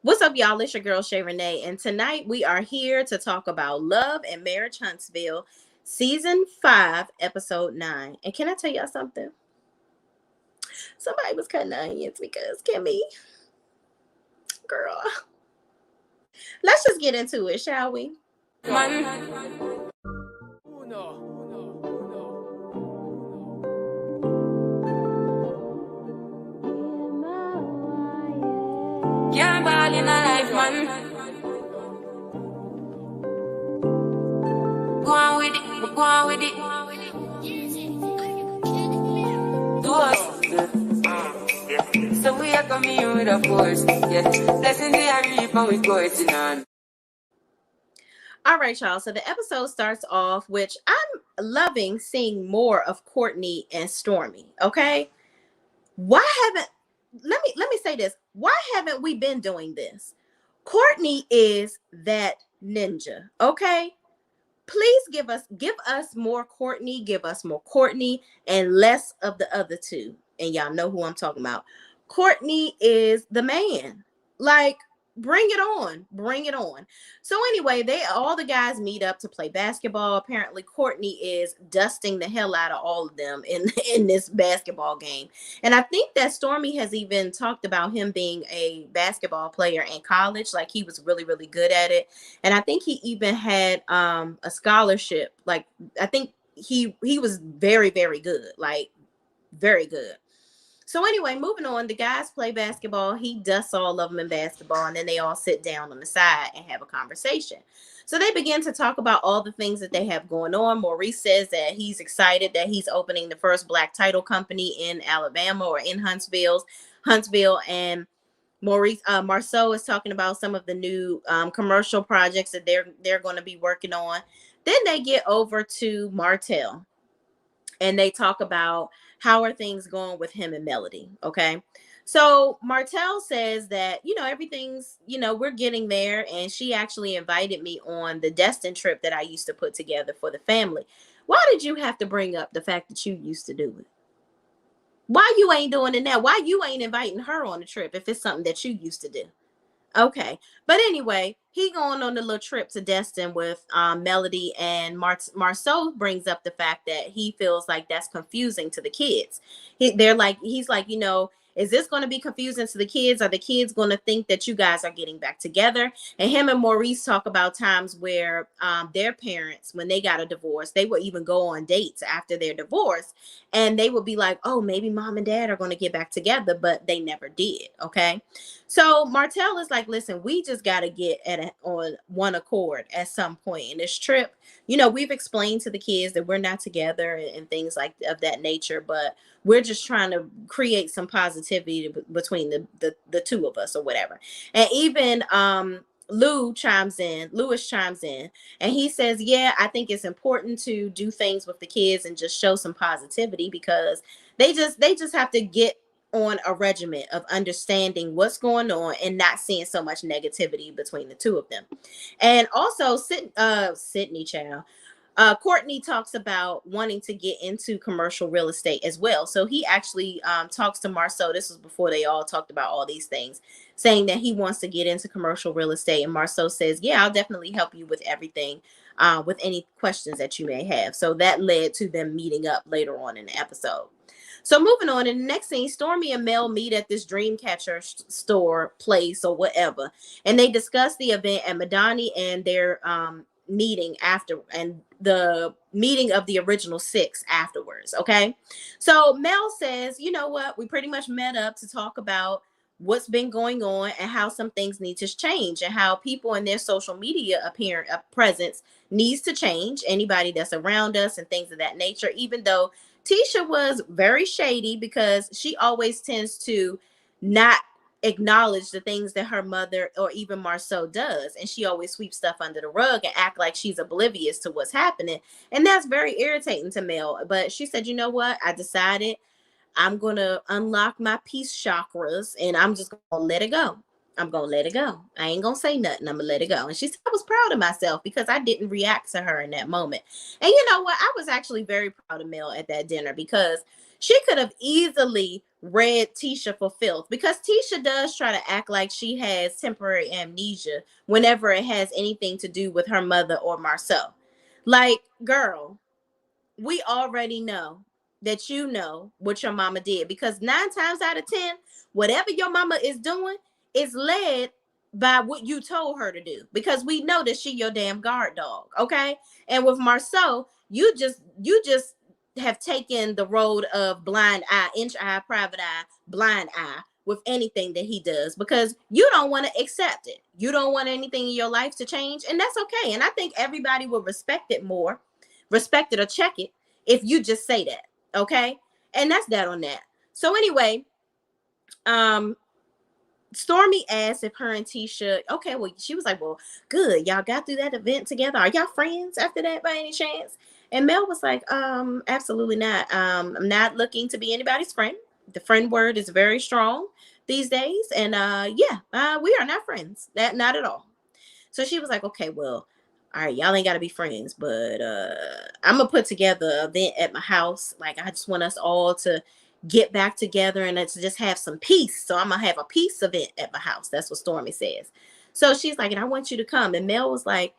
What's up, y'all? It's your girl Shay Renee, and tonight we are here to talk about Love and Marriage Huntsville, Season 5, Episode 9. And can I tell y'all something? Somebody was cutting the onions because Kimmy, girl, let's just get into it, shall we? Man. Can't ball in a life, man. Go on with it, go on with it. Do us. So we are coming with a force. Yes, blessing the reap and we coursing on. All right, y'all. So the episode starts off, which I'm loving seeing more of Courtney and Stormy. Okay, why haven't let me say this? Why haven't we been doing this? Courtney is that ninja. Okay, please give us more Courtney, give us more Courtney and less of the other two. And y'all know who I'm talking about. Courtney is the man. Like, bring it on. Bring it on. So anyway, all the guys meet up to play basketball. Apparently, Courtney is dusting the hell out of all of them in this basketball game. And I think that Stormy has even talked about him being a basketball player in college. Like, he was really, really good at it. And I think he even had a scholarship. Like, I think he was very, very good. Like, very good. So anyway, moving on, the guys play basketball. He dusts all of them in basketball, and then they all sit down on the side and have a conversation. So they begin to talk about all the things that they have going on. Maurice says that he's excited that he's opening the first black title company in Alabama, or in Huntsville, and Marceau is talking about some of the new commercial projects that they're going to be working on. Then they get over to Martel, and they talk about how are things going with him and Melody. Okay. So Martel says that, everything's, we're getting there. And she actually invited me on the Destin trip that I used to put together for the family. Why did you have to bring up the fact that you used to do it? Why you ain't doing it now? Why you ain't inviting her on the trip if it's something that you used to do? Okay. But anyway, he going on a little trip to Destin with Melody, and Marceau brings up the fact that he feels like that's confusing to the kids. He's like, is this going to be confusing to the kids? Are the kids going to think that you guys are getting back together? And him and Maurice talk about times where their parents, when they got a divorce, they would even go on dates after their divorce, and they would be like, oh, maybe mom and dad are going to get back together, but they never did. Okay. So Martel is like, listen, we just got to get on one accord at some point in this trip. We've explained to the kids that we're not together and things like of that nature, but we're just trying to create some positivity between the two of us or whatever. And even Lewis chimes in, and he says, yeah, I think it's important to do things with the kids and just show some positivity, because they just have to get on a regiment of understanding what's going on and not seeing so much negativity between the two of them. And also Sydney Chow, Courtney talks about wanting to get into commercial real estate as well. So he actually talks to Marceau. This was before they all talked about all these things, saying that he wants to get into commercial real estate. And Marceau says, yeah, I'll definitely help you with everything, with any questions that you may have. So that led to them meeting up later on in the episode. So moving on, in the next scene, Stormy and Mel meet at this Dreamcatcher store place or whatever, and they discuss the event at Madani and their meeting after, and the meeting of the original 6 afterwards. Okay, so Mel says, you know what, we pretty much met up to talk about what's been going on and how some things need to change, and how people in their social media presence needs to change, anybody that's around us and things of that nature. Even though Tisha was very shady, because she always tends to not acknowledge the things that her mother or even Marceau does, and she always sweeps stuff under the rug and act like she's oblivious to what's happening, and that's very irritating to Mel. But she said, you know what, I decided I'm gonna unlock my peace chakras, and I'm just gonna let it go. I'm gonna let it go. I ain't gonna say nothing. I'm gonna let it go. And she said, I was proud of myself because I didn't react to her in that moment. And you know what? I was actually very proud of Mel at that dinner, because she could have easily read Tisha for filth, because Tisha does try to act like she has temporary amnesia whenever it has anything to do with her mother or Marcel. Like, girl, we already know that you know what your mama did, because 9 times out of 10, whatever your mama is doing is led by what you told her to do, because we know that she your damn guard dog. Okay. And with Marceau, you just have taken the road of blind eye, inch eye, private eye, blind eye with anything that he does, because you don't want to accept it. You don't want anything in your life to change, and that's okay. And I think everybody will respect it more, respect it or check it, if you just say that. Okay. And that's that on that. So anyway, um Stormy asked if her and Tisha, okay, well, she was like, well, good, y'all got through that event together, are y'all friends after that by any chance? And Mel was like, absolutely not. I'm not looking to be anybody's friend. The friend word is very strong these days, and we are not friends, that not at all. So she was like, okay, well, all right, y'all ain't gotta be friends, but I'm gonna put together an event at my house. Like, I just want us all to get back together and to just have some peace. So I'm gonna have a peace event at my house. That's what Stormy says. So she's like, and I want you to come. And Mel was like,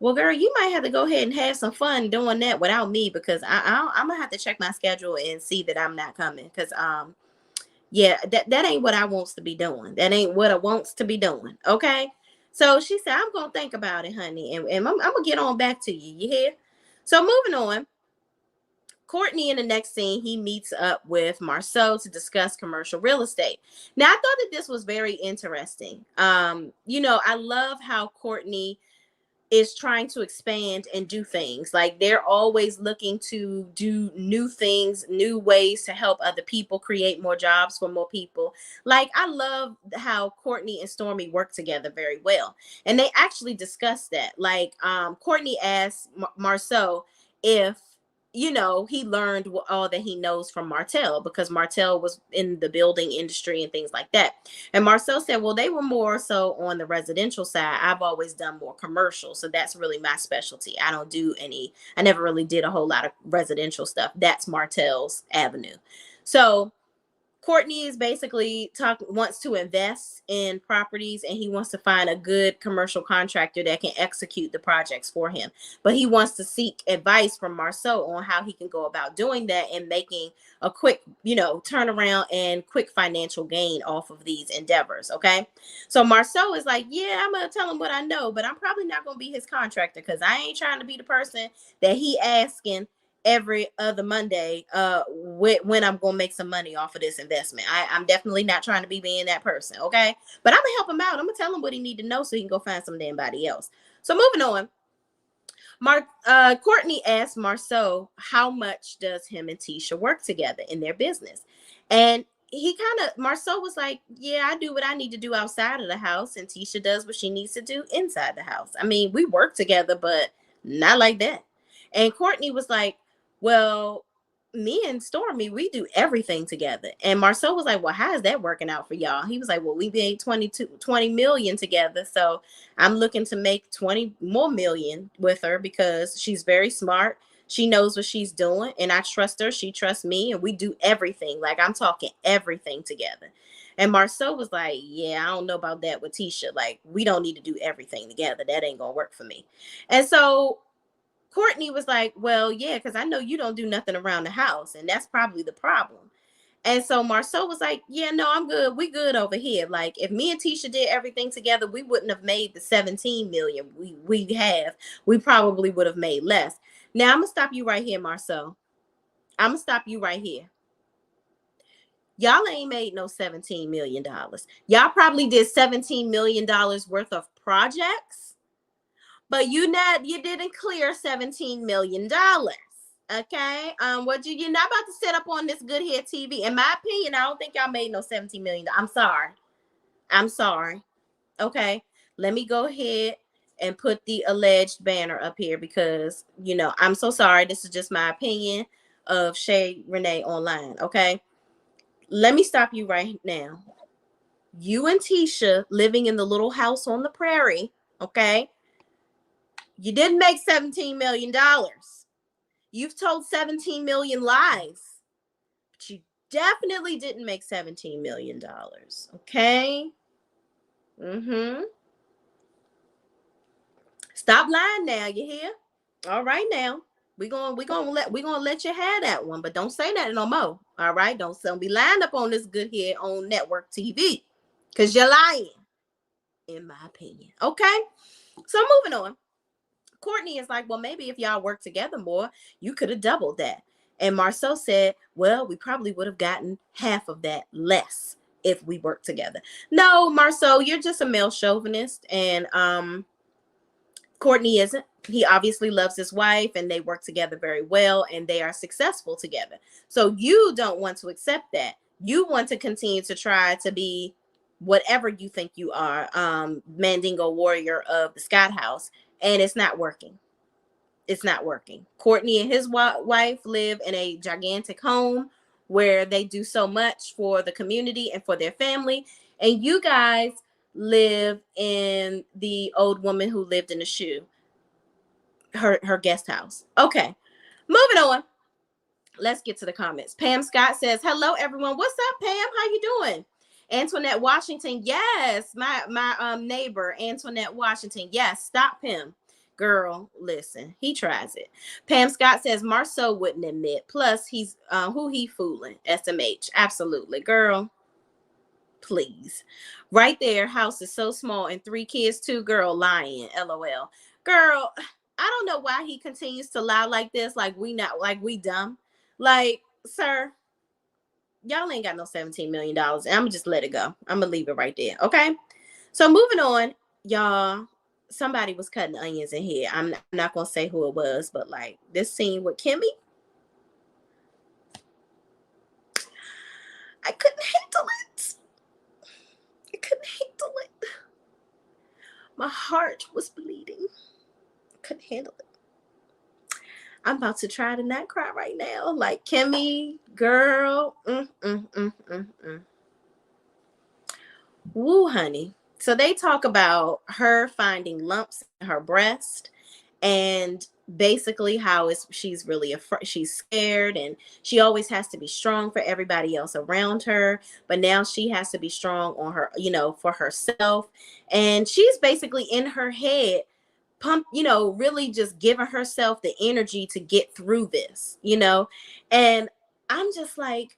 well, girl, you might have to go ahead and have some fun doing that without me, because I'm gonna have to check my schedule and see that I'm not coming. Because yeah, that ain't what I wants to be doing. That ain't what I wants to be doing. Okay. So she said, I'm gonna think about it, honey, and I'm gonna get on back to you. You hear? So moving on, Courtney in the next scene, he meets up with Marceau to discuss commercial real estate. Now, I thought that this was very interesting. I love how Courtney is trying to expand and do things. Like, they're always looking to do new things, new ways to help other people, create more jobs for more people. Like, I love how Courtney and Stormy work together very well. And they actually discussed that. Like, Courtney asked Marceau if he learned all that he knows from Martel, because Martel was in the building industry and things like that. And Marcel said, well, they were more so on the residential side. I've always done more commercial. So that's really my specialty. I never really did a whole lot of residential stuff. That's Martel's avenue. So Courtney is basically wants to invest in properties, and he wants to find a good commercial contractor that can execute the projects for him. But he wants to seek advice from Marceau on how he can go about doing that and making a quick, turnaround and quick financial gain off of these endeavors. Okay. So Marceau is like, yeah, I'm going to tell him what I know, but I'm probably not going to be his contractor, because I ain't trying to be the person that he asking every other Monday when I'm gonna make some money off of this investment. I'm definitely not trying to be being that person, okay? But I'm gonna help him out. I'm gonna tell him what he need to know so he can go find some damn body else. So moving on, Courtney asked Marceau how much does him and Tisha work together in their business, and Marceau was like, yeah, I do what I need to do outside of the house, and Tisha does what she needs to do inside the house. I mean, we work together, but not like that. And Courtney was like, well, me and Stormy, we do everything together. And Marceau was like, well, how is that working out for y'all? He was like, well, we made 20 million together. So I'm looking to make 20 more million with her, because she's very smart. She knows what she's doing, and I trust her. She trusts me, and we do everything. Like, I'm talking everything together. And Marceau was like, yeah, I don't know about that with Tisha. Like, we don't need to do everything together. That ain't gonna work for me. And so Courtney was like, well, yeah, because I know you don't do nothing around the house, and that's probably the problem. And so Marceau was like, yeah, no, I'm good. We good over here. Like, if me and Tisha did everything together, we wouldn't have made the 17 million we have. We probably would have made less. Now, I'm going to stop you right here, Marceau. I'm going to stop you right here. Y'all ain't made no $17 million. Y'all probably did $17 million worth of projects, but you didn't clear $17 million. Okay. You're not about to set up on this good hair TV. In my opinion, I don't think y'all made no $17 million. I'm sorry. Okay. Let me go ahead and put the alleged banner up here, because I'm so sorry. This is just my opinion of Shay Renee online. Okay. Let me stop you right now. You and Tisha living in the little house on the prairie. Okay. You didn't make $17 million. You've told 17 million lies, but you Definitely didn't make $17 million. Okay. Stop lying now, you hear? All right now. We gonna let you have that one, but don't say that no more. All right. Don't be lying up on this good here on network TV. Cause you're lying, in my opinion. Okay. So moving on. Courtney is like, well, maybe if y'all work together more, you could have doubled that. And Marceau said, well, we probably would have gotten half of that less if we worked together. No, Marceau, you're just a male chauvinist, and Courtney isn't. He obviously loves his wife, and they work together very well, and they are successful together. So you don't want to accept that. You want to continue to try to be whatever you think you are, Mandingo warrior of the Scott house, and it's not working. It's not working. Courtney and his wife live in a gigantic home where they do so much for the community and for their family. And you guys live in the old woman who lived in a shoe, her guest house. Okay, moving on. Let's get to the comments. Pam Scott says, hello, everyone. What's up, Pam? How you doing? Antoinette Washington. Yes, my neighbor, Antoinette Washington. Yes, stop him. Girl, listen, he tries it. Pam Scott says, Marceau wouldn't admit. Plus, he's who he fooling? SMH. Absolutely. Girl, please. Right there, house is so small and 3 kids too. Girl, lying. LOL. Girl, I don't know why he continues to lie like this, like we dumb. Like, sir, y'all ain't got no $17 million. And I'm gonna just let it go. I'm gonna leave it right there. Okay. So moving on, y'all. Somebody was cutting onions in here. I'm not gonna say who it was, but like this scene with Kimmy, I couldn't handle it. I couldn't handle it. My heart was bleeding. I couldn't handle it. I'm about to try to not cry right now. Like, Kimmy, girl. Woo, honey. So they talk about her finding lumps in her breast, and basically how she's really afraid, she's scared, and she always has to be strong for everybody else around her, but now she has to be strong on her, for herself. And she's basically in her head pump, really just giving herself the energy to get through this. And I'm just like,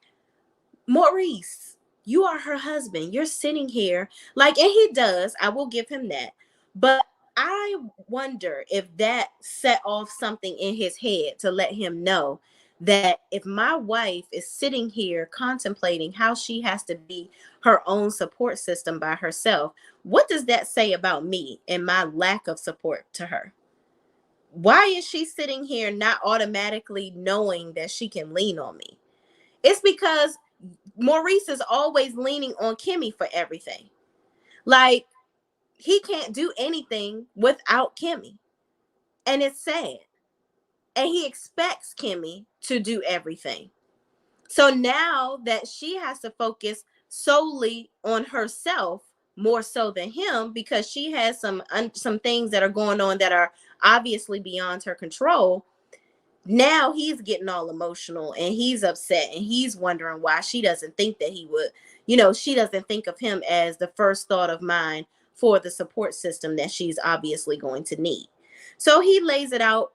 Maurice, you are her husband. You're sitting here like, and he does, I will give him that. But I wonder if that set off something in his head to let him know that if my wife is sitting here contemplating how she has to be her own support system by herself, what does that say about me and my lack of support to her? Why is she sitting here not automatically knowing that she can lean on me? It's because Maurice is always leaning on Kimmy for everything. Like, he can't do anything without Kimmy. And it's sad. And he expects Kimmy to do everything. So now that she has to focus solely on herself more so than him, because she has some things that are going on that are obviously beyond her control. Now he's getting all emotional and he's upset and he's wondering why she doesn't think that he would, she doesn't think of him as the first thought of mine for the support system that she's obviously going to need. So he lays it out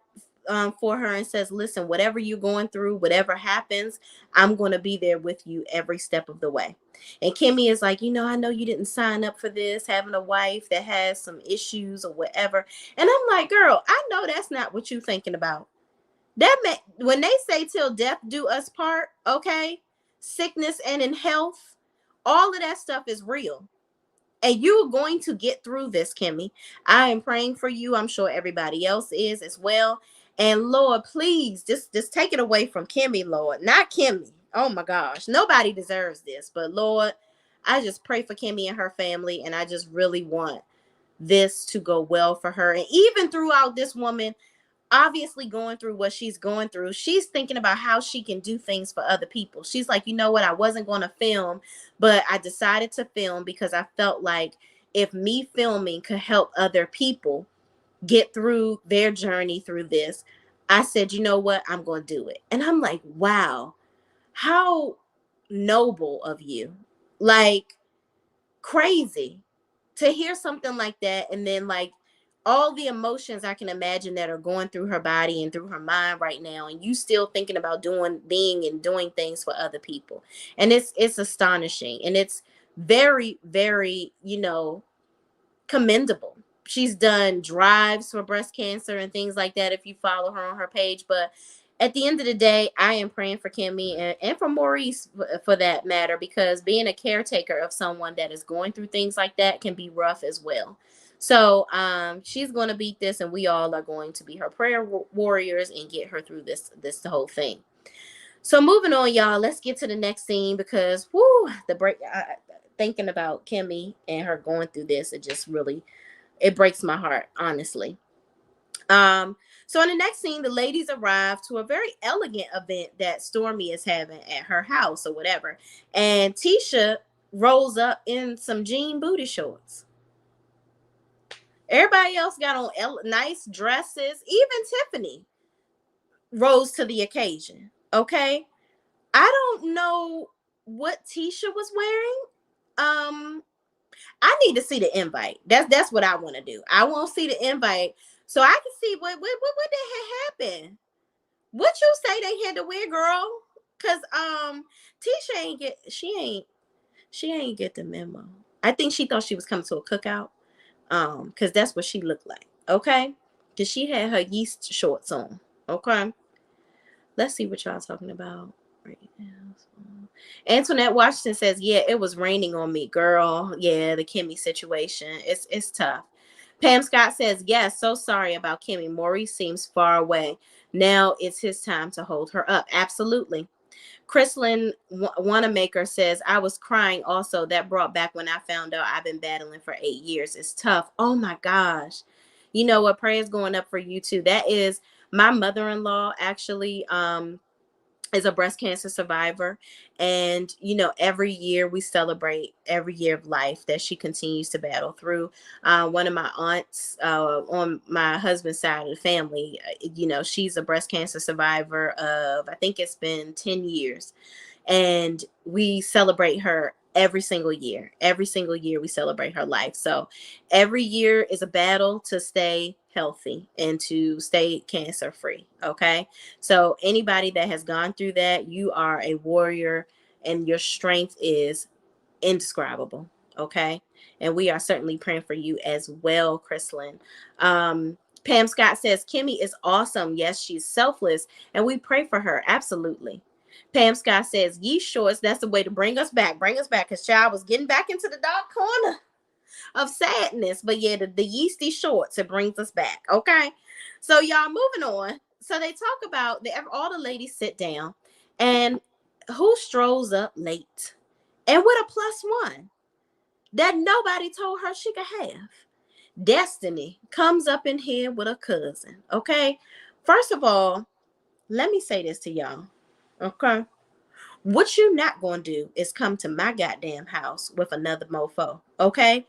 for her and says, listen, whatever you're going through, whatever happens, I'm going to be there with you every step of the way. And Kimmy is like, I know you didn't sign up for this, having a wife that has some issues or whatever. And I'm like, girl, I know that's not what you're thinking about. When they say till death do us part, okay, sickness and in health, all of that stuff is real. And you're going to get through this, Kimmy. I am praying for you. I'm sure everybody else is as well. And Lord, please just take it away from Kimmy, Lord. Not Kimmy. Oh my gosh. Nobody deserves this. But Lord, I just pray for Kimmy and her family. And I just really want this to go well for her. And even throughout this woman obviously going through what she's going through, she's thinking about how she can do things for other people. She's like, you know what? I wasn't going to film, but I decided to film because I felt like if me filming could help other people get through their journey through this, I said, you know what? I'm going to do it. And I'm like, wow, how noble of you. Like, crazy to hear something like that. And then, like, all the emotions I can imagine that are going through her body and through her mind right now, and you still thinking about being and doing things for other people. And it's astonishing, and it's very, very, commendable. She's done drives for breast cancer and things like that if you follow her on her page. But at the end of the day, I am praying for Kimmy and for Maurice for that matter, because being a caretaker of someone that is going through things like that can be rough as well. So she's going to beat this, and we all are going to be her prayer warriors and get her through this whole thing. So moving on, y'all, let's get to the next scene, because the break. Thinking about Kimmy and her going through this, it breaks my heart, honestly. So in the next scene, the ladies arrive to a very elegant event that Stormy is having at her house or whatever, and Tisha rolls up in some jean booty shorts. Everybody else got on nice dresses. Even Tiffany rose to the occasion. Okay, I don't know what Tisha was wearing. I need to see the invite. That's what I want to do. I want to see the invite so I can see what the heck happened. What you say they had to wear, girl? Cause Tisha she ain't get the memo. I think she thought she was coming to a cookout. Cause that's what she looked like. Okay, cause she had her yeast shorts on. Okay, let's see what y'all talking about right now. Antoinette Washington says, yeah, it was raining on me, girl. Yeah, the Kimmy situation. It's tough. Pam Scott says, yes, so sorry about Kimmy. Maurice seems far away. Now it's his time to hold her up. Absolutely. Chrislyn Wanamaker says, I was crying also. That brought back when I found out I've been battling for 8 years. It's tough. Oh my gosh. You know what? Prayers going up for you too. That is my mother-in-law, actually. Is a breast cancer survivor, and every year we celebrate every year of life that she continues to battle through. One of my aunts on my husband's side of the family, she's a breast cancer survivor of, I think it's been 10 years, and we celebrate her every single year. Every single year we celebrate her life. So every year is a battle to stay healthy and to stay cancer free. Okay. So anybody that has gone through that, you are a warrior, and your strength is indescribable. Okay. And we are certainly praying for you as well, Chrislyn. Pam Scott says, Kimmy is awesome. Yes, she's selfless, and we pray for her. Absolutely. Pam Scott says, yeast shorts, that's the way to bring us back. Bring us back, because child was getting back into the dark corner of sadness. But yeah, the yeasty shorts, it brings us back. Okay. So y'all, moving on. So they talk about all the ladies sit down, and who strolls up late and with a +1 that nobody told her she could have? Destiny comes up in here with a cousin. Okay. First of all, let me say this to y'all. Okay. What you not going to do is come to my goddamn house with another mofo. Okay.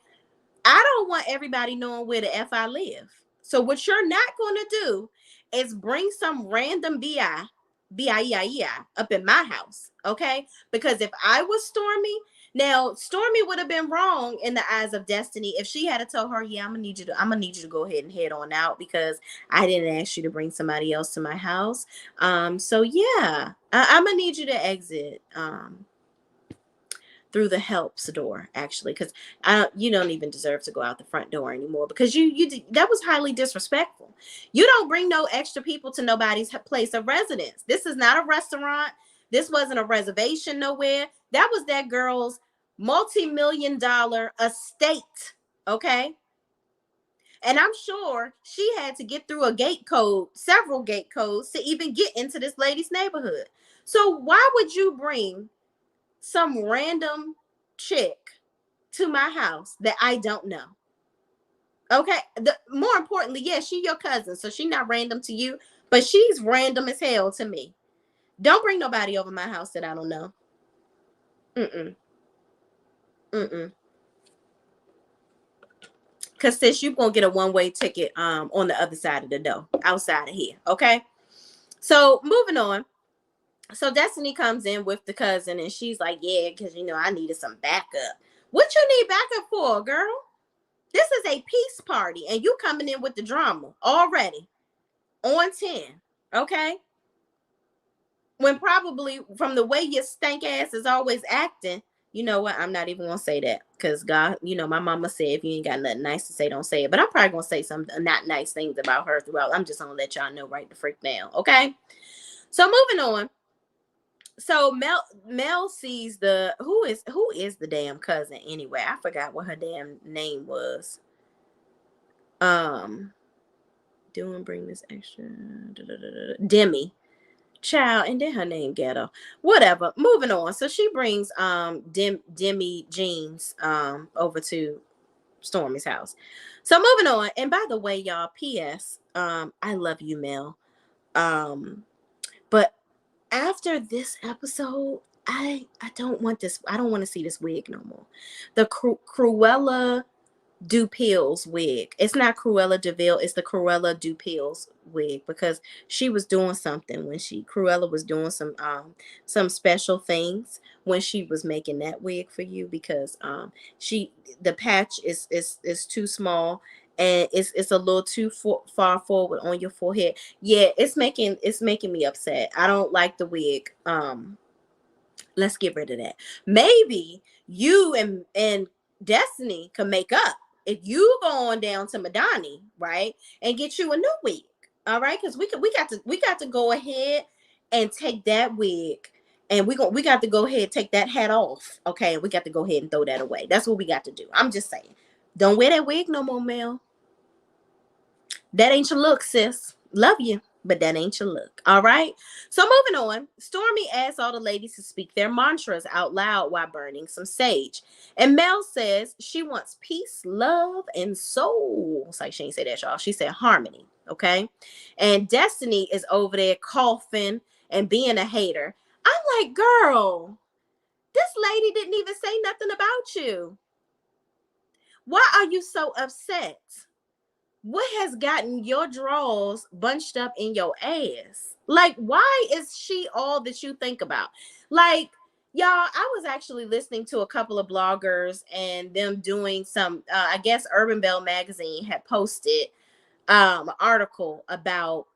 I don't want everybody knowing where the F I live. So what you're not going to do is bring some random B-I-E-I-E-I up in my house. Okay. Because if I was Stormy, now Stormy would have been wrong in the eyes of Destiny if she had to tell her, yeah, I'm gonna need you to go ahead and head on out, because I didn't ask you to bring somebody else to my house. So yeah, I'm gonna need you to exit through the helps door, actually, because you don't even deserve to go out the front door anymore, because that was highly disrespectful. You don't bring no extra people to nobody's place of residence. This is not a restaurant. This wasn't a reservation nowhere. That was that girl's multi-million-dollar estate. Okay. And I'm sure she had to get through several gate codes to even get into this lady's neighborhood. So why would you bring some random chick to my house that I don't know? Okay. More importantly, yeah, she your cousin, so she's not random to you, but she's random as hell to me. Don't bring nobody over my house that I don't know. Mm-mm. Mm-mm. Because sis, you're going to get a one-way ticket on the other side of the door, outside of here. Okay. So moving on. So Destiny comes in with the cousin and she's like, yeah, because, I needed some backup. What you need backup for, girl? This is a peace party and you coming in with the drama already on 10. Okay? When probably from the way your stank ass is always acting, you know what? I'm not even gonna say that because God, my mama said if you ain't got nothing nice to say, don't say it. But I'm probably gonna say some not nice things about her throughout. I'm just gonna let y'all know right the freak now, okay? So moving on. So Mel sees who is the damn cousin anyway? I forgot what her damn name was. Um, doing bring this extra Demi. Child, and then her name ghetto, whatever. Moving on. So she brings Demi jeans over to Stormy's house. So moving on. And by the way, y'all, PS, I love you, Mel. But after this episode, I don't want this. I don't want to see this wig no more. The Cruella Dupil's wig. It's not Cruella DeVille, it's the Cruella Dupil's wig because she was doing something when Cruella was doing some special things when she was making that wig for you because she the patch is too small and it's a little too far forward on your forehead. Yeah, it's making me upset. I don't like the wig. Let's get rid of that. Maybe you and Destiny can make up if you go on down to Madani, right, and get you a new wig. All right, because we got to go ahead and take that wig, and we got to go ahead and take that hat off. Okay, we got to go ahead and throw that away. That's what we got to do. I'm just saying, don't wear that wig no more, Mel. That ain't your look, sis. Love you, but that ain't your look. All right. So moving on, Stormy asks all the ladies to speak their mantras out loud while burning some sage. And Mel says she wants peace, love, and soul. It's like she ain't say that, y'all. She said harmony. Okay. And Destiny is over there coughing and being a hater. I'm like, girl, this lady didn't even say nothing about you. Why are you so upset? What has gotten your drawers bunched up in your ass? Like, why is she all that you think about? Like, y'all, I was actually listening to a couple of bloggers and them doing some, I guess Urban Bell magazine had posted an article about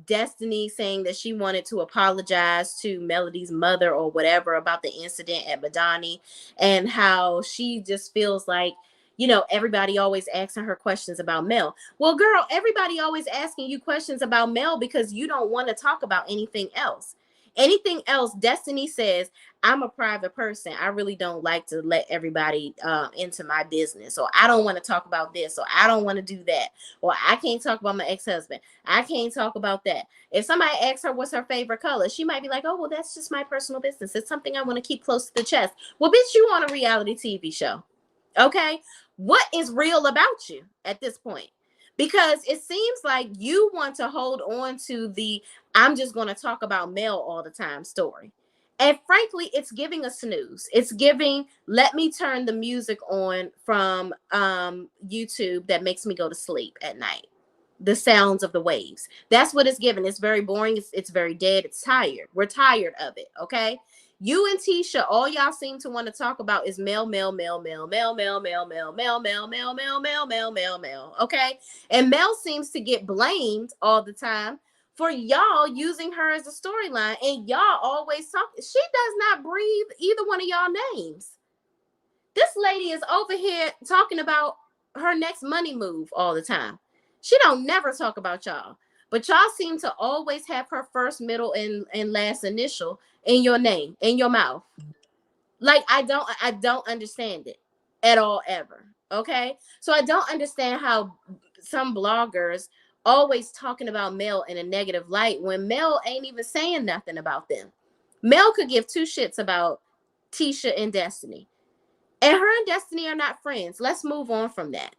Destiny saying that she wanted to apologize to Melody's mother or whatever about the incident at Madani and how she just feels like, everybody always asking her questions about Mel. Well, girl, everybody always asking you questions about Mel because you don't want to talk about anything else. Anything else, Destiny says, I'm a private person. I really don't like to let everybody into my business. Or I don't want to talk about this. Or I don't want to do that. Or I can't talk about my ex-husband. I can't talk about that. If somebody asks her what's her favorite color, she might be like, oh, well, that's just my personal business. It's something I want to keep close to the chest. Well, bitch, you on a reality TV show. Okay? What is real about you at this point? Because it seems like you want to hold on to the I'm just going to talk about Mel all the time story. And frankly, it's giving a snooze. It's giving, let me turn the music on from YouTube that makes me go to sleep at night. The sounds of the waves. That's what it's giving. It's very boring. It's very dead. It's tired. We're tired of it. Okay. You and Tisha, all y'all seem to want to talk about is Mel, Mel, Mel, Mel, Mel, Mel, Mel, Mel, Mel, Mel, Mel, Mel, Mel, Mel, Mel, Mel. Okay. And Mel seems to get blamed all the time for y'all using her as a storyline. And y'all always talk. She does not breathe either one of y'all names. This lady is over here talking about her next money move all the time. She don't never talk about y'all. But y'all seem to always have her first, middle, and last initial in your name, in your mouth. Like I don't understand it at all ever. Okay? So I don't understand how some bloggers always talking about Mel in a negative light when Mel ain't even saying nothing about them. Mel could give two shits about Tisha and Destiny. And her and Destiny are not friends. Let's move on from that.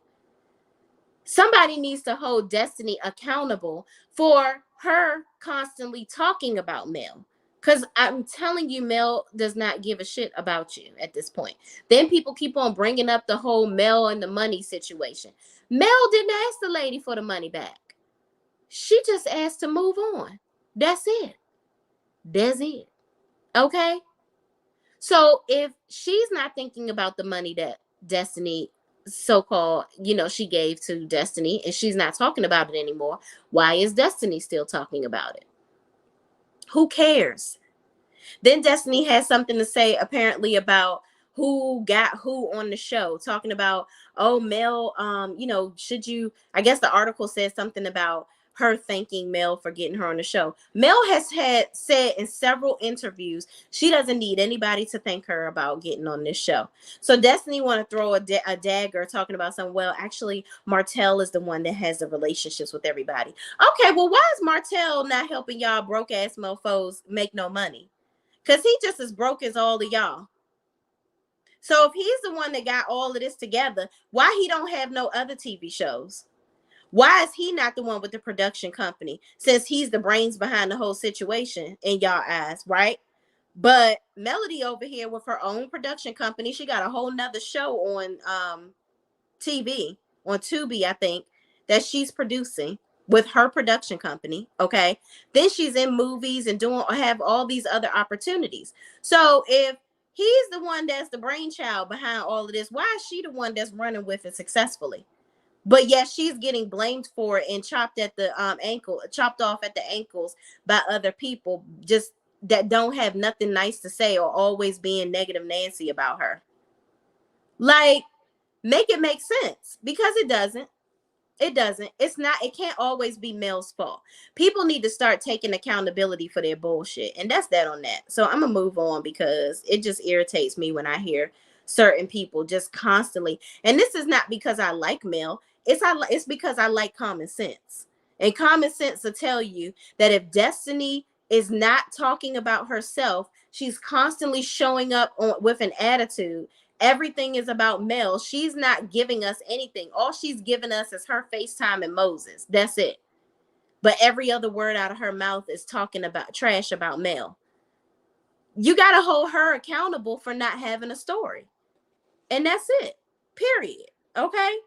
Somebody needs to hold Destiny accountable for her constantly talking about Mel. Because I'm telling you, Mel does not give a shit about you at this point. Then people keep on bringing up the whole Mel and the money situation. Mel didn't ask the lady for the money back. She just asked to move on. That's it. That's it. Okay? So if she's not thinking about the money that Destiny so-called, she gave to Destiny, and she's not talking about it anymore, why is Destiny still talking about it? Who cares? Then Destiny has something to say apparently about who got who on the show, talking about, oh, Mel, should you, I guess the article says something about her thanking Mel for getting her on the show. Mel has had said in several interviews she doesn't need anybody to thank her about getting on this show. So Destiny want to throw a dagger talking about something. Well, actually, Martel is the one that has the relationships with everybody. Okay, well, why is Martel not helping y'all broke ass mofos make no money? Because he just as broke as all of y'all. So if he's the one that got all of this together, why he don't have no other TV shows? Why is he not the one with the production company? Since he's the brains behind the whole situation in y'all eyes, right? But Melody over here with her own production company, she got a whole nother show on TV, on Tubi, I think, that she's producing with her production company. Okay. Then she's in movies and have all these other opportunities. So if he's the one that's the brainchild behind all of this, why is she the one that's running with it successfully? But yes, she's getting blamed for it and chopped off at the ankles by other people, just that don't have nothing nice to say or always being negative Nancy about her. Like, make it make sense, because it doesn't. It doesn't. It's not. It can't always be Mel's fault. People need to start taking accountability for their bullshit, and that's that on that. So I'm gonna move on because it just irritates me when I hear certain people just constantly. And this is not because I like Mel. It's because I like common sense. And common sense will tell you that if Destiny is not talking about herself, she's constantly showing up with an attitude. Everything is about Mel. She's not giving us anything. All she's giving us is her FaceTime and Moses. That's it. But every other word out of her mouth is talking about trash about Mel. You got to hold her accountable for not having a story. And that's it. Period. Okay?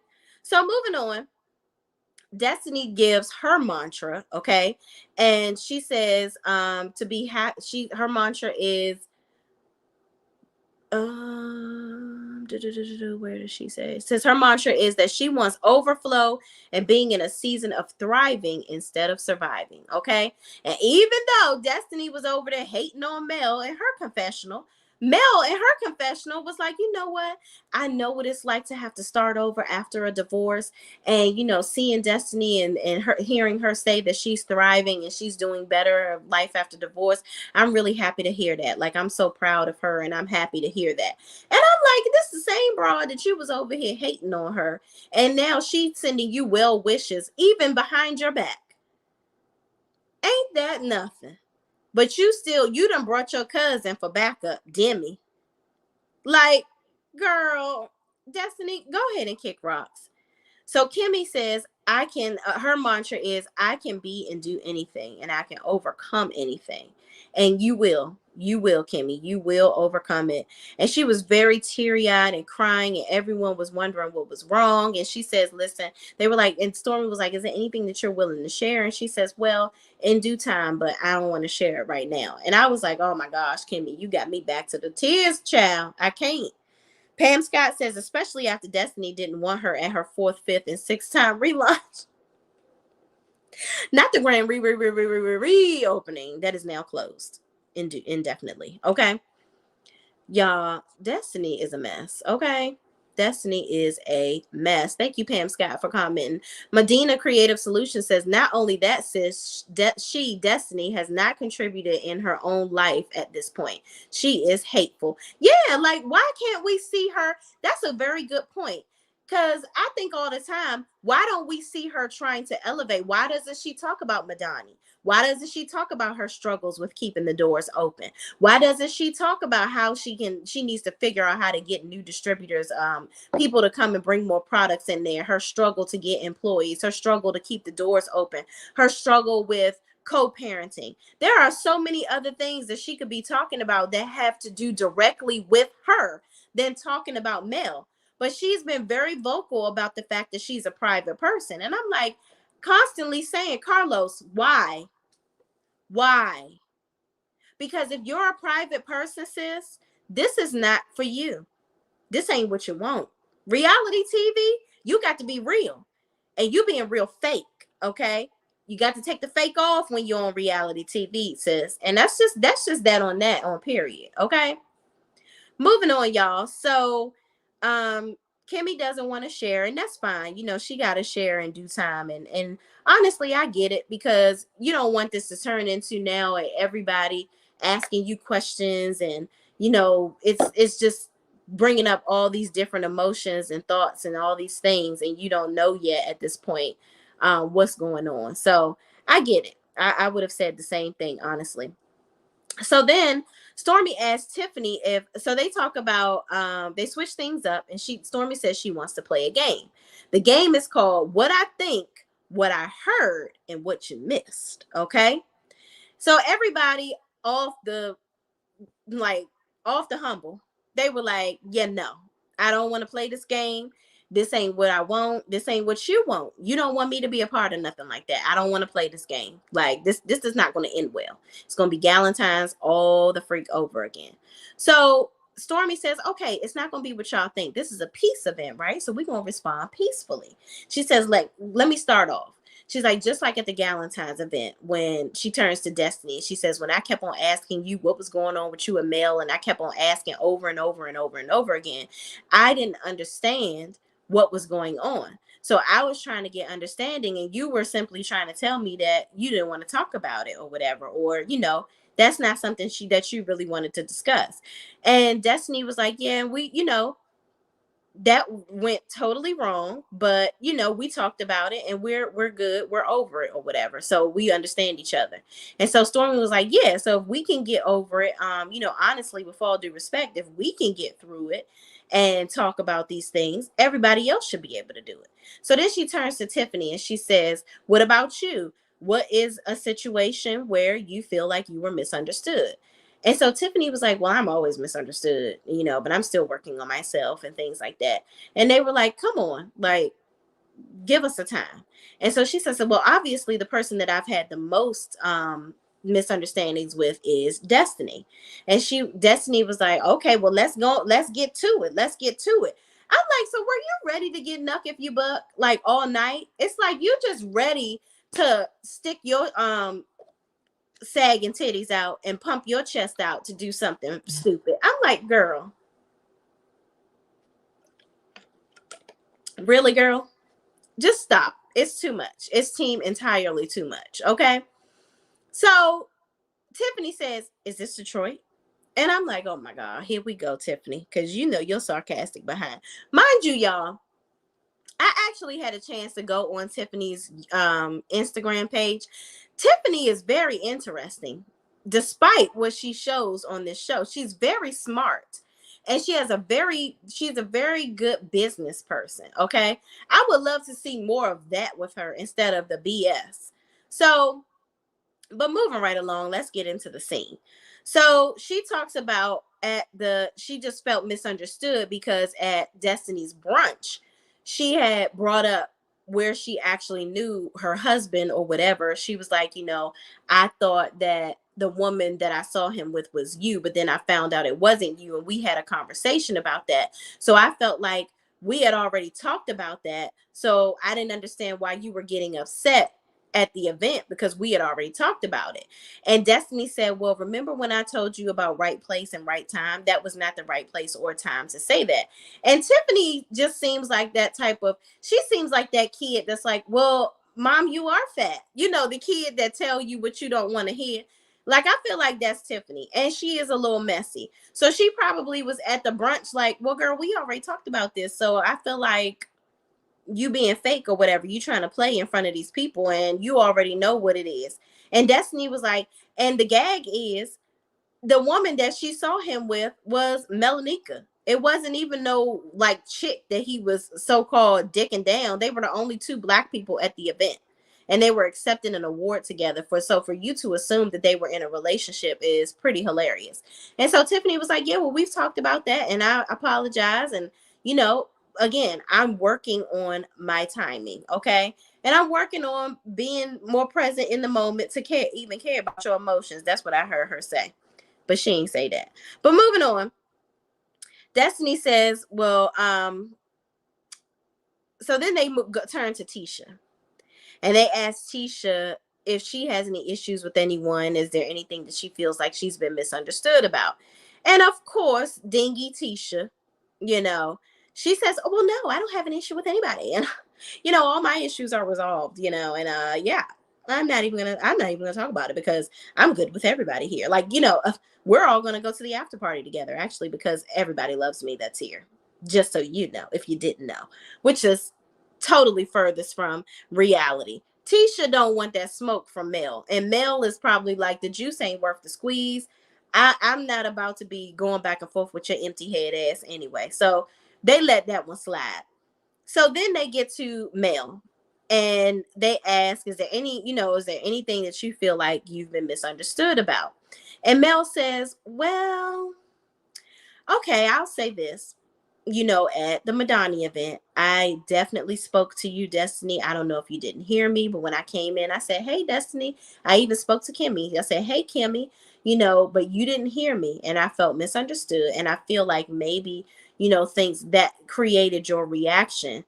So moving on. Destiny gives her mantra, okay? And she says to be happy, her mantra is where does she say? It says her mantra is that she wants overflow and being in a season of thriving instead of surviving. Okay. And even though Destiny was over there hating on Mel in her confessional, Mel in her confessional was like, you know what? I know what it's like to have to start over after a divorce. And, seeing Destiny and her, hearing her say that she's thriving and she's doing better of life after divorce, I'm really happy to hear that. Like, I'm so proud of her and I'm happy to hear that. And I'm like, this is the same broad that you was over here hating on her. And now she's sending you well wishes, even behind your back. Ain't that nothing? But you done brought your cousin for backup, Demi. Like, girl, Destiny, go ahead and kick rocks. So Kimmy says, her mantra is, I can be and do anything, and I can overcome anything. And you will, Kimmy, you will overcome it. And she was very teary-eyed and crying, and everyone was wondering what was wrong. And she says, listen, they were like, and Stormy was like, is there anything that you're willing to share? And she says, well, in due time, but I don't want to share it right now. And I was like, oh my gosh, Kimmy, you got me back to the tears, child. I can't. Pam Scott says, especially after Destiny didn't want her at her 4th, 5th, and 6th time relaunch. Not the grand reopening that is now closed indefinitely. Okay. Y'all, Destiny is a mess. Okay. Destiny is a mess. Thank you, Pam Scott, for commenting. Medina Creative Solutions says, not only that, sis, Destiny, has not contributed in her own life at this point. She is hateful. Yeah, like, why can't we see her? That's a very good point. Because I think all the time, why don't we see her trying to elevate? Why doesn't she talk about Madani? Why doesn't she talk about her struggles with keeping the doors open? Why doesn't she talk about how she needs to figure out how to get new distributors, people to come and bring more products in there, her struggle to get employees, her struggle to keep the doors open, her struggle with co-parenting. There are so many other things that she could be talking about that have to do directly with her than talking about Mel. But she's been very vocal about the fact that she's a private person. And I'm like, constantly saying, Carlos, why? Because if you're a private person, sis, this is not for you. This ain't what you want. Reality TV, you got to be real. And you being real fake, okay? You got to take the fake off when you're on reality TV, sis. And that's just that on period, okay? Moving on, y'all. So Kimmy doesn't want to share, and that's fine. She got to share in due time. And honestly, I get it, because you don't want this to turn into now everybody asking you questions, and it's just bringing up all these different emotions and thoughts and all these things, and you don't know yet at this point what's going on. So I get it. I would have said the same thing, honestly. So then Stormy asked Tiffany if, so they talk about, they switch things up, and Stormy says she wants to play a game. The game is called What I Think, What I Heard, and What You Missed. Okay. So everybody off the, like, off the humble, they were like, yeah, no, I don't want to play this game. This ain't what I want. This ain't what you want. You don't want me to be a part of nothing like that. I don't want to play this game. Like, this is not going to end well. It's going to be Galentine's all the freak over again. So Stormy says, okay, it's not going to be what y'all think. This is a peace event, right? So we're going to respond peacefully. She says, let me start off. She's like, just like at the Galentine's event, when she turns to Destiny, she says, when I kept on asking you what was going on with you and Mel, and I kept on asking over and over and over and over again, I didn't understand what was going on. So I was trying to get understanding, and you were simply trying to tell me that you didn't want to talk about it or whatever, or, that's not something that you really wanted to discuss. And Destiny was like, yeah, we, that went totally wrong, but we talked about it, and we're good, we're over it or whatever, so we understand each other. And so Stormy was like, yeah, so if we can get over it, honestly, with all due respect, if we can get through it and talk about these things, everybody else should be able to do it. So then she turns to Tiffany and she says, what about you? What is a situation where you feel like you were misunderstood? And so Tiffany was like, well, I'm always misunderstood, but I'm still working on myself and things like that. And they were like, come on, like, give us a time. And so she says, well, obviously the person that I've had the most misunderstandings with is Destiny. And Destiny was like, okay, well, let's get to it. I'm like, so were you ready to get knuck if you buck, like, all night? It's like you just ready to stick your sagging titties out and pump your chest out to do something stupid. I'm like, girl, really, girl? Just stop. It's too much. It's team entirely too much. Okay. So Tiffany says, is this Detroit? And I'm like, oh my God, here we go, Tiffany, because you're sarcastic behind. Mind you, y'all, I actually had a chance to go on Tiffany's Instagram page. Tiffany is very interesting, despite what she shows on this show. She's very smart, and she's a very good business person. Okay, I would love to see more of that with her instead of the BS. So, but moving right along, let's get into the scene. So she talks about she just felt misunderstood because at Destiny's brunch, she had brought up where she actually knew her husband or whatever. She was like, I thought that the woman that I saw him with was you, but then I found out it wasn't you. And we had a conversation about that. So I felt like we had already talked about that. So I didn't understand why you were getting upset at the event, because we had already talked about it. And Destiny said, well, remember when I told you about right place and right time? That was not the right place or time to say that. And Tiffany just seems like she seems like that kid that's like, well, mom, you are fat. The kid that tell you what you don't want to hear. Like, I feel like that's Tiffany, and she is a little messy. So she probably was at the brunch like, well, girl, we already talked about this. So I feel like you being fake or whatever, you trying to play in front of these people, and you already know what it is. And Destiny was like, and the gag is, the woman that she saw him with was Melanika. It wasn't even no like chick that he was so-called dicking down. They were the only two Black people at the event, and they were accepting an award together. For you to assume that they were in a relationship is pretty hilarious. And so Tiffany was like, yeah, well, we've talked about that, and I apologize. And again, I'm working on my timing, okay? And I'm working on being more present in the moment to care about your emotions. That's what I heard her say. but she ain't say that. But moving on, Destiny says, well, so then they turn to Tisha, and they ask Tisha if she has any issues with anyone. Is there anything that she feels like she's been misunderstood about? And of course, dingy Tisha, you know, she says, oh, well, no, I don't have an issue with anybody. And, all my issues are resolved, and yeah, I'm not even gonna talk about it because I'm good with everybody here. Like, we're all gonna go to the after party together, actually, because everybody loves me that's here. Just so you know, if you didn't know, which is totally furthest from reality. Tisha don't want that smoke from Mel, and Mel is probably like, the juice ain't worth the squeeze. I'm not about to be going back and forth with your empty head ass anyway. So they let that one slide. So then they get to Mel, and they ask, is there anything that you feel like you've been misunderstood about? And Mel says, well, okay, I'll say this. At the Madani event, I definitely spoke to you, Destiny. I don't know if you didn't hear me, but when I came in, I said, hey, Destiny. I even spoke to Kimmy. I said, hey, Kimmy, but you didn't hear me. And I felt misunderstood. And I feel like maybe, things that created your reaction,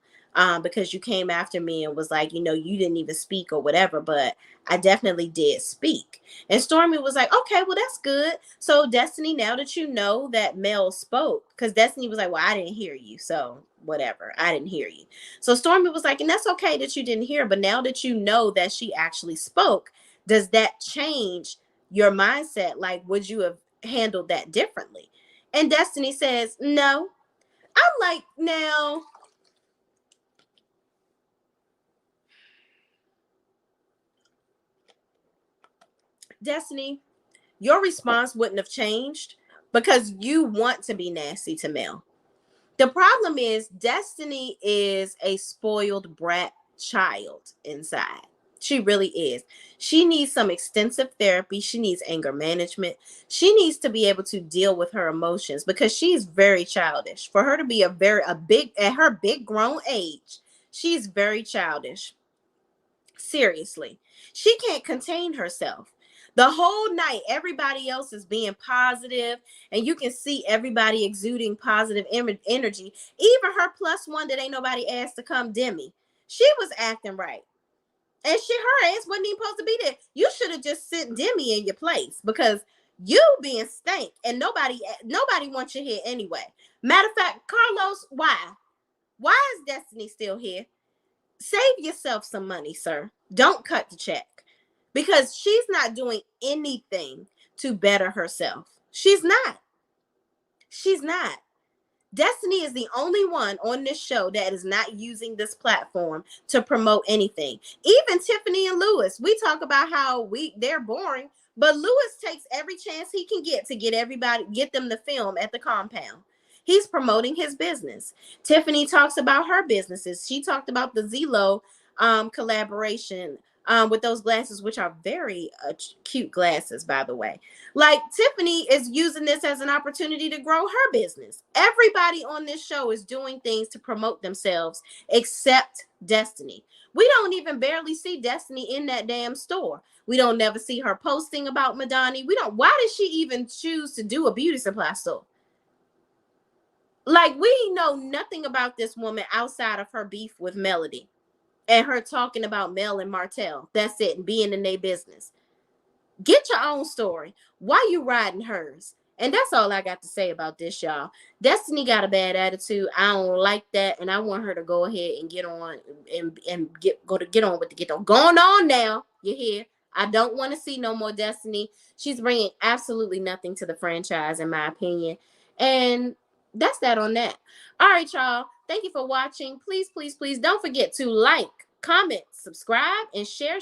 because you came after me and was like, you didn't even speak or whatever, but I definitely did speak. And Stormy was like, okay, well, that's good. So Destiny, now that you know that Mel spoke, because Destiny was like, well, I didn't hear you. So whatever, I didn't hear you. So Stormy was like, and that's okay that you didn't hear, but now that you know that she actually spoke, does that change your mindset? Like, would you have handled that differently? And Destiny says, no. I'm like, now, Destiny, your response wouldn't have changed because you want to be nasty to Mel. The problem is Destiny is a spoiled brat child inside. She really is. She needs some extensive therapy. She needs anger management. She needs to be able to deal with her emotions because she's very childish. For her to be at her big grown age, she's very childish. Seriously. She can't contain herself. The whole night, everybody else is being positive, and you can see everybody exuding positive energy. Even her plus one that ain't nobody asked to come, Demi, she was acting right. And her ass wasn't even supposed to be there. You should have just sent Demi in your place because you being stank and nobody wants you here anyway. Matter of fact, Carlos, why? Why is Destiny still here? Save yourself some money, sir. Don't cut the check because she's not doing anything to better herself. She's not. She's not. Destiny is the only one on this show that is not using this platform to promote anything. Even Tiffany and Lewis, we talk about how they're boring, but Lewis takes every chance he can get to get them to film at the compound. He's promoting his business. Tiffany talks about her businesses. She talked about the Zillow collaboration with those glasses, which are very cute glasses, by the way. Like, Tiffany is using this as an opportunity to grow her business. Everybody on this show is doing things to promote themselves except Destiny. We don't even barely see Destiny in that damn store. We don't never see her posting about Madani. Why did she even choose to do a beauty supply store? Like, we know nothing about this woman outside of her beef with Melody and her talking about Mel and Martel. That's it, and being in their business. Get your own story. Why you riding hers? And that's all I got to say about this, y'all. Destiny got a bad attitude. I don't like that, and I want her to go ahead and get on and get on with the get on. Going on now. You hear? I don't want to see no more Destiny. She's bringing absolutely nothing to the franchise, in my opinion. And that's that on that. All right, y'all. Thank you for watching. Please, please, please don't forget to like, comment, subscribe, and share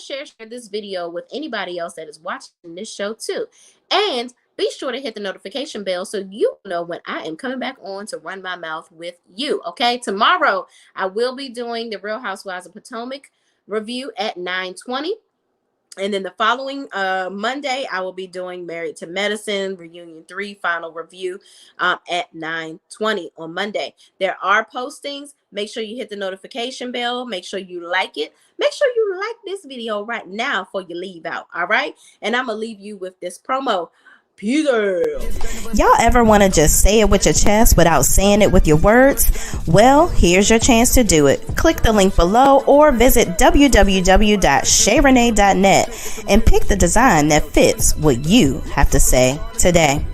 this video with anybody else that is watching this show too. And be sure to hit the notification bell so you know when I am coming back on to run my mouth with you. Okay, tomorrow I will be doing the Real Housewives of Potomac review at 9:20. And then the following Monday, I will be doing Married to Medicine Reunion 3 final review at 9:20 on Monday. There are postings. Make sure you hit the notification bell. Make sure you like it. Make sure you like this video right now before you leave out. All right. And I'm going to leave you with this promo. Peace out. Y'all ever want to just say it with your chest without saying it with your words? Well, here's your chance to do it. Click the link below or visit www.shayrenee.net and pick the design that fits what you have to say today.